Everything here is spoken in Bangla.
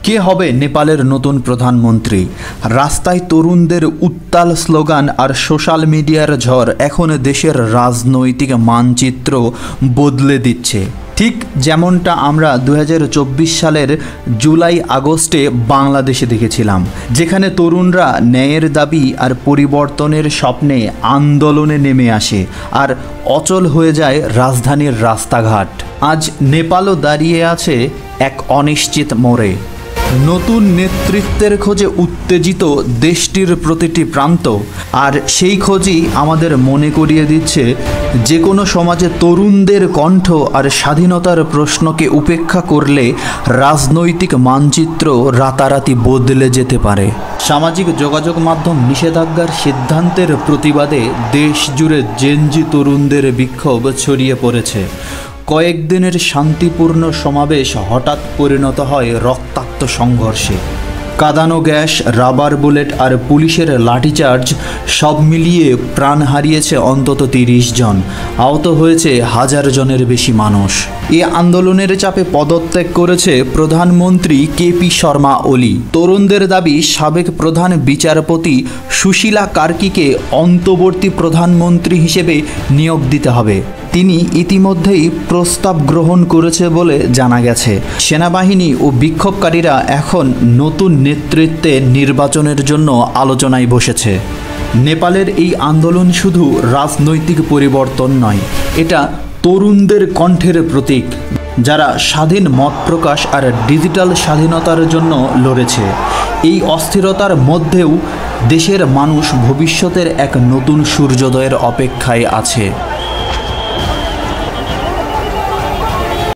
কে হবে নেপালের নতুন প্রধানমন্ত্রী? রাস্তায় তরুণদের উত্তাল স্লোগান আর সোশ্যাল মিডিয়ার ঝড় এখন দেশের রাজনৈতিক মানচিত্র বদলে দিচ্ছে। ঠিক যেমনটা আমরা 2024 সালের জুলাই আগস্টে বাংলাদেশে দেখেছিলাম, যেখানে তরুণরা ন্যায়ের দাবি আর পরিবর্তনের স্বপ্নে আন্দোলনে নেমে আসে আর অচল হয়ে যায় রাজধানীর রাস্তাঘাট। আজ নেপালও দাঁড়িয়ে আছে এক অনিশ্চিত মোড়ে। নতুন নেতৃত্বের খোঁজে উত্তেজিত দেশটির প্রতিটি প্রান্ত, আর সেই খোঁজই আমাদের মনে করিয়ে দিচ্ছে যে কোনো সমাজে তরুণদের কণ্ঠ আর স্বাধীনতার প্রশ্নকে উপেক্ষা করলে রাজনৈতিক মানচিত্র রাতারাতি বদলে যেতে পারে। সামাজিক যোগাযোগ মাধ্যম নিষেধাজ্ঞার সিদ্ধান্তের প্রতিবাদে দেশ জুড়ে জেনজি তরুণদের বিক্ষোভ ছড়িয়ে পড়েছে। কয়েকদিনের শান্তিপূর্ণ সমাবেশ হঠাৎ পরিণত হয় রক্তাক্ত সংঘর্ষে। কাঁদানো গ্যাস, রাবার বুলেট আর পুলিশের লাঠিচার্জ সব মিলিয়ে প্রাণ হারিয়েছে অন্তত 30 জন, আহত হয়েছে 1000 জনের বেশি মানুষ। এই আন্দোলনের চাপে পদত্যাগ করেছে প্রধানমন্ত্রী কেপি শর্মা ওলি। তরুণদের দাবি সাবেক প্রধান বিচারপতি সুশীলা কার্কিকে অন্তর্বর্তী প্রধানমন্ত্রী হিসেবে নিয়োগ দিতে হবে। তিনি ইতিমধ্যেই প্রস্তাব গ্রহণ করেছে বলে জানা গেছে। সেনাবাহিনী ও বিক্ষোভকারীরা এখন নতুন নেতৃত্বে নির্বাচনের জন্য আলোচনায় বসেছে। নেপালের এই আন্দোলন শুধু রাজনৈতিক পরিবর্তন নয়, এটা তরুণদের কণ্ঠের প্রতীক, যারা স্বাধীন মত প্রকাশ আর ডিজিটাল স্বাধীনতার জন্য লড়েছে। এই অস্থিরতার মধ্যেও দেশের মানুষ ভবিষ্যতের এক নতুন সূর্যোদয়ের অপেক্ষায় আছে।